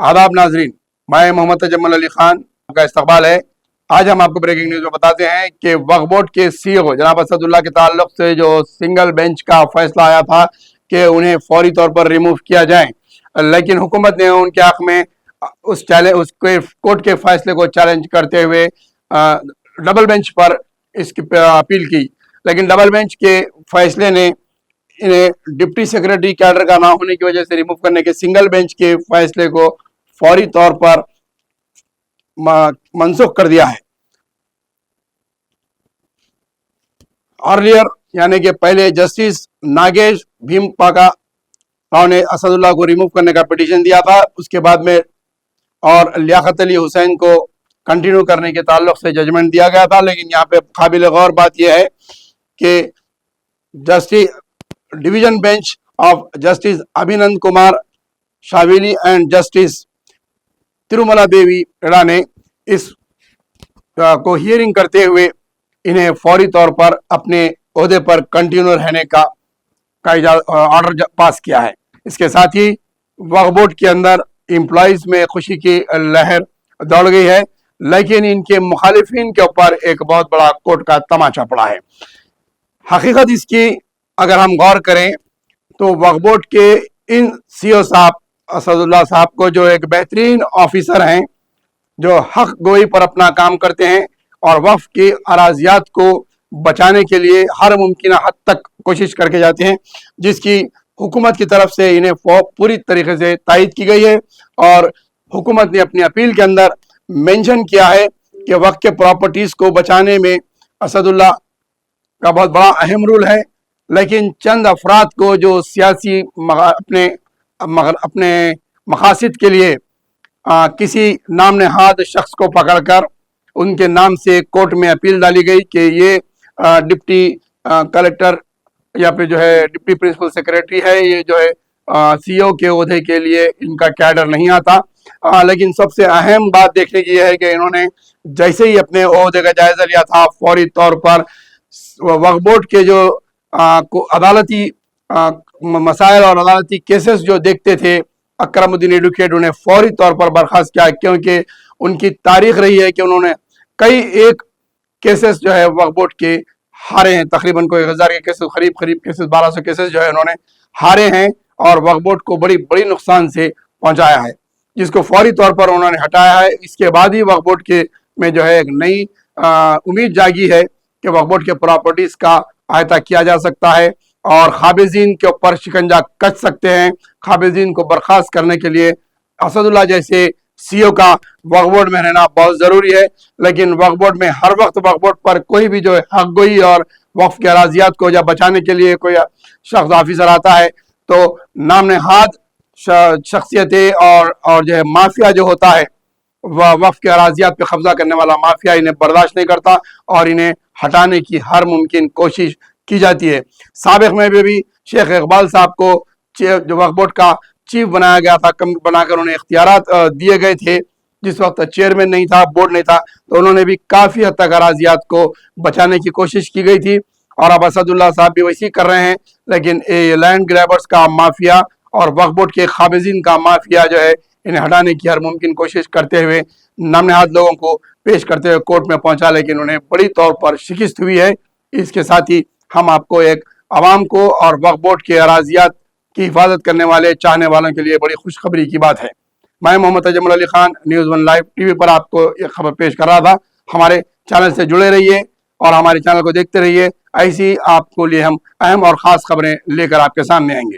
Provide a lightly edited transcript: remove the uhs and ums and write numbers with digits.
आदाब नाजरीन, मैं मोहम्मद तजम्मुल अली खान का इस्तकबाल है। आज हम आपको ब्रेकिंग न्यूज़ में बताते हैं कि वक्फ बोर्ड के सीईओ जनाब असदुल्ला के ताल्लुक से जो सिंगल बेंच का फैसला आया था कि उन्हें फौरी तौर पर रिमूव किया जाए, लेकिन हुकूमत ने उनके हक में उसके कोर्ट के फैसले को चैलेंज करते हुए डबल बेंच पर इसकी अपील की। लेकिन डबल बेंच के फैसले ने इन्हें डिप्टी सेक्रेटरी कैडर का ना होने की वजह से रिमूव करने के सिंगल बेंच के फैसले को फौरी तौर पर मनसूख कर दिया है। अर्लियर यानी कि पहले जस्टिस नागेश भीमपाका राव ने असदुल्ला को रिमूव करने का पिटीशन दिया था, उसके बाद में और लियाकत अली हुसैन को कंटिन्यू करने के ताल्लुक से जजमेंट दिया गया था। लेकिन यहाँ पे काबिल गौर बात यह है कि justice division bench of justice Abhinand Kumar Shavili and justice Tirumala Devi Reddy ने इस को हियरिंग करते हुए इन्हें फौरी तौर पर अपने ओहदे पर कंटिन्यू रहने का ऑर्डर पास किया है। इसके साथ ही वक्फ बोर्ड के अंदर एम्प्लॉइज में खुशी की लहर दौड़ गई है, लेकिन इनके मुखालिफिन के ऊपर एक बहुत बड़ा कोर्ट का तमाचा पड़ा है। हकीकत इसकी अगर हम गौर करें तो वक्फ बोर्ड के इन सीईओ साहब असदुल्ला साहब को, जो एक बेहतरीन ऑफिसर हैं, जो हक गोई पर अपना काम करते हैं और वक्फ की अराजियात को बचाने के लिए हर मुमकिन हद तक कोशिश करके जाते हैं, जिसकी हुकूमत की तरफ से इन्हें पूरी तरीके से तायद की गई है। और हुकूमत ने अपनी अपील के अंदर मेंशन किया है कि वक्फ के प्रॉपर्टीज़ को बचाने में असदुल्ला का बहुत बड़ा अहम रोल है, लेकिन चंद अफराद को जो सियासी अपने मकासद के लिए किसी नाम नहाद शख्स को पकड़कर उनके नाम से कोर्ट में अपील डाली गई कि ये डिप्टी कलेक्टर या फिर जो है डिप्टी प्रिंसिपल सेक्रेटरी है, ये जो है सीईओ के ओहदे के लिए इनका कैडर नहीं आता। लेकिन सबसे अहम बात देखने की यह है कि इन्होंने जैसे ही अपने ओहदे का जायजा लिया था, फौरी तौर पर वक्फ बोर्ड के जो अदालती मसाइल और अदालती केसेस जो देखते थे, अकरमुद्दीन एडवोकेट उन्हें फौरी तौर पर बर्खास्त किया, क्योंकि उनकी तारीख रही है कि उन्होंने कई एक केसेस जो है वक्फ बोर्ड के हारे हैं। तकरीबन कोई 1000 के केसेस, करीब केसेस 1200 केसेस जो है उन्होंने हारे हैं और वक्फ बोर्ड को बड़ी नुकसान से पहुंचाया है, जिसको फौरी तौर पर उन्होंने हटाया है। इसके बाद ही वक्फ बोर्ड के में जो है एक नई उम्मीद जागी है कि वक्फ बोर्ड के प्रॉपर्टीज का अहाता किया जा सकता है और खाबिजीन के ऊपर शिकंजा कस सकते हैं। खाबिजीन को बर्खास्त करने के लिए असदुल्ला जैसे सीईओ का वक्फ बोर्ड में रहना बहुत ज़रूरी है। लेकिन वक्फ बोर्ड में हर वक्त वक्फ बोर्ड पर कोई भी जो है हक गोई और वक्फ के अराजियात को जब बचाने के लिए कोई शख्स ऑफिसर आता है तो नाम नहाद शख्सियतें और जो है माफिया जो होता है, वह वक्फ के अराजियात पे कब्जा करने वाला माफिया इन्हें बर्दाश्त नहीं करता और इन्हें हटाने की हर मुमकिन कोशिश की जाती है। साबिक में भी शेख इकबाल साहब को जो वक्फ बोर्ड का चीफ बनाया गया था, बनाकर उन्हें इख्तियारात दिए गए थे, जिस वक्त चेयरमैन नहीं था, बोर्ड नहीं था, तो उन्होंने भी काफ़ी हद तक अराजियात को बचाने की कोशिश की गई थी और अब असदुल्ला साहब भी वैसी कर रहे हैं। लेकिन लैंड ग्रैबर्स का माफिया और वक्फ बोर्ड के खाबिजीन का माफिया जो है इन्हें हटाने की हर मुमकिन कोशिश करते हुए नामनहाद लोगों को पेश करते हुए कोर्ट में पहुंचा, लेकिन उन्हें बड़ी तौर पर शिकस्त हुई है। इसके साथ ही हम आपको एक आवाम को और वक्फ बोर्ड के अराजियात की हिफाजत करने वाले चाहने वालों के लिए बड़ी खुशखबरी की बात है। मैं Mohammed Tajammul Ali Khan news 1 live TV पर आपको एक खबर पेश कर रहा था। हमारे चैनल से जुड़े रहिए और हमारे चैनल को देखते रहिए। ऐसी आपको लिए हम अहम और ख़ास खबरें लेकर आपके सामने आएंगे।